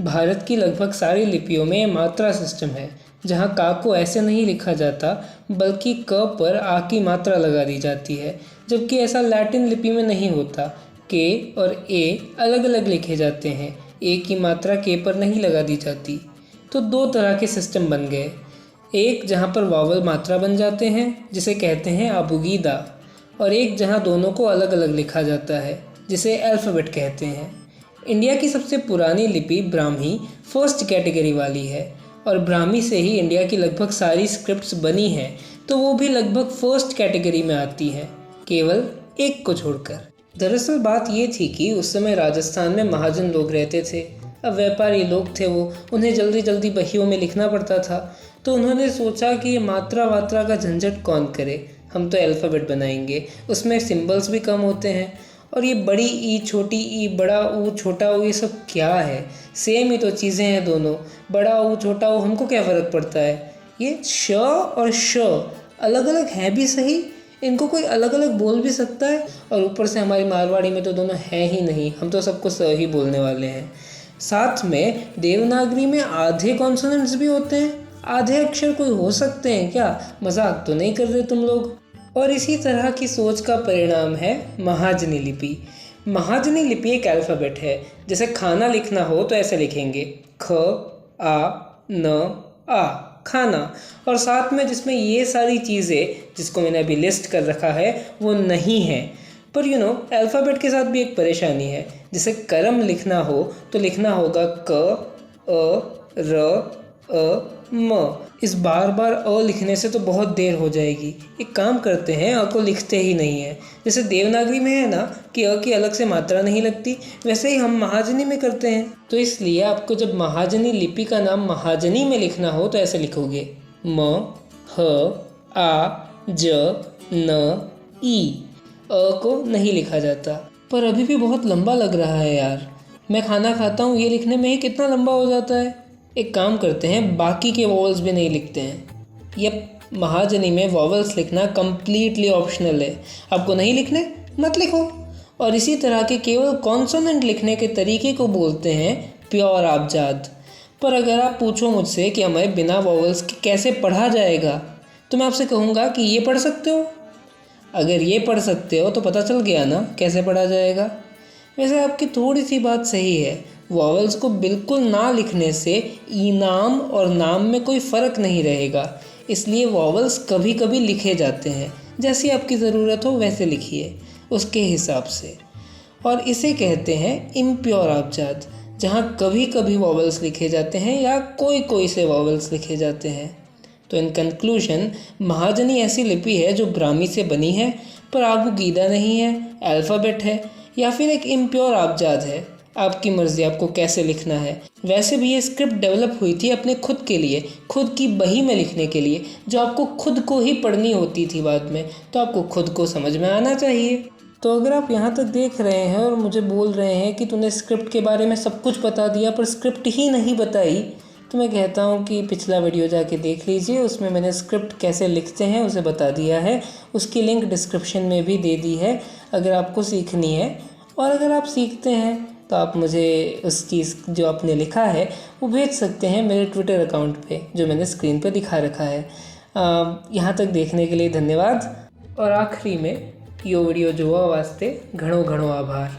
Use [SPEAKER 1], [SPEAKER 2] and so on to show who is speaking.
[SPEAKER 1] भारत की लगभग सारी लिपियों में मात्रा सिस्टम है, जहाँ का को ऐसे नहीं लिखा जाता बल्कि क पर आ की मात्रा लगा दी जाती है, जबकि ऐसा लैटिन लिपि में नहीं होता। के और ए अलग अलग लिखे जाते हैं, ए की मात्रा के पर नहीं लगा दी जाती। तो दो तरह के सिस्टम बन गए, एक जहाँ पर वावल मात्रा बन जाते हैं जिसे कहते हैं अबुगीदा, और एक जहाँ दोनों को अलग अलग लिखा जाता है जिसे अल्फ़ाबेट कहते हैं। इंडिया की सबसे पुरानी लिपि ब्राह्मी फर्स्ट कैटेगरी वाली है, और ब्राह्मी से ही इंडिया की लगभग सारी स्क्रिप्ट्स बनी हैं, तो वो भी लगभग फर्स्ट कैटेगरी में आती हैं, केवल एक को छोड़कर। दरअसल बात ये थी कि उस समय राजस्थान में महाजन लोग रहते थे। अब व्यापारी लोग थे वो, उन्हें जल्दी जल्दी बहियों में लिखना पड़ता था, तो उन्होंने सोचा कि ये मात्रा वात्रा का झंझट कौन करे, हम तो अल्फ़ाबेट बनाएंगे, उसमें सिंबल्स भी कम होते हैं। और ये बड़ी ई, छोटी ई, बड़ा ऊ, छोटा ऊ, ये सब क्या है? सेम ही तो चीज़ें हैं दोनों, बड़ा ऊ छोटा ऊ, हमको क्या फ़र्क पड़ता है? ये श और श अलग अलग हैं भी सही, इनको कोई अलग अलग बोल भी सकता है, और ऊपर से हमारी मारवाड़ी में तो दोनों हैं ही नहीं, हम तो सबको स ही बोलने वाले हैं। साथ में देवनागरी में आधे कॉन्सोनेंट्स भी होते हैं, आधे अक्षर कोई हो सकते हैं क्या? मजाक तो नहीं कर रहे तुम लोग? और इसी तरह की सोच का परिणाम है महाजनी लिपि। महाजनी लिपि एक अल्फ़ाबेट है। जैसे खाना लिखना हो तो ऐसे लिखेंगे, ख आ न आ, खाना, और साथ में जिसमें ये सारी चीज़ें जिसको मैंने अभी लिस्ट कर रखा है वो नहीं है। पर अल्फ़ाबेट के साथ भी एक परेशानी है। जैसे करम लिखना हो तो लिखना होगा क अ र अ म। इस बार बार अ लिखने से तो बहुत देर हो जाएगी। एक काम करते हैं, अ को लिखते ही नहीं है। जैसे देवनागरी में है ना कि अ की अलग से मात्रा नहीं लगती, वैसे ही हम महाजनी में करते हैं। तो इसलिए आपको जब महाजनी लिपि का नाम महाजनी में लिखना हो तो ऐसे लिखोगे, म ह आ ज न ई। अ को नहीं लिखा जाता। पर अभी भी बहुत लंबा लग रहा है यार। मैं खाना खाता हूँ, ये लिखने में ही कितना लंबा हो जाता है। एक काम करते हैं, बाकी के वॉवल्स भी नहीं लिखते हैं। यप, महाजनी में वॉवल्स लिखना कम्प्लीटली ऑप्शनल है। आपको नहीं लिखने, मत लिखो। और इसी तरह के केवल कॉन्सोनेंट लिखने के तरीके को बोलते हैं प्योर आबजाद। पर अगर आप पूछो मुझसे कि हमें बिना वॉवल्स के कैसे पढ़ा जाएगा, तो मैं आपसे कहूँगा कि ये पढ़ सकते हो। अगर ये पढ़ सकते हो तो पता चल गया ना कैसे पढ़ा जाएगा। वैसे आपकी थोड़ी सी बात सही है, वॉवल्स को बिल्कुल ना लिखने से ईनाम और नाम में कोई फ़र्क नहीं रहेगा, इसलिए वॉवल्स कभी कभी लिखे जाते हैं। जैसी आपकी ज़रूरत हो वैसे लिखिए, उसके हिसाब से। और इसे कहते हैं इम्प्योर आबजाद, जहाँ कभी कभी वॉवल्स लिखे जाते हैं या कोई कोई से वॉवल्स लिखे जाते हैं। तो इन कंक्लूजन, महाजनी ऐसी लिपि है जो ब्राह्मी से बनी है पर अबुगीदा नहीं है, अल्फ़ाबेट है, या फिर एक इम्प्योर आबजाद है। आपकी मर्ज़ी आपको कैसे लिखना है। वैसे भी ये स्क्रिप्ट डेवलप हुई थी अपने खुद के लिए, खुद की बही में लिखने के लिए, जो आपको खुद को ही पढ़नी होती थी बाद में, तो आपको खुद को समझ में आना चाहिए। तो अगर आप यहाँ तक देख रहे हैं और मुझे बोल रहे हैं कि तूने स्क्रिप्ट के बारे में सब कुछ बता दिया पर स्क्रिप्ट ही नहीं बताई, तो मैं कहता हूँ कि पिछला वीडियो जाके देख लीजिए, उसमें मैंने स्क्रिप्ट कैसे लिखते हैं उसे बता दिया है। उसकी लिंक डिस्क्रिप्शन में भी दे दी है अगर आपको सीखनी है। और अगर आप सीखते हैं तो आप मुझे उस चीज़ जो आपने लिखा है वो भेज सकते हैं मेरे ट्विटर अकाउंट पे, जो मैंने स्क्रीन पे दिखा रखा है। यहाँ तक देखने के लिए धन्यवाद। और आखिरी में यो वीडियो जोवा वास्ते घणो घणो आभार।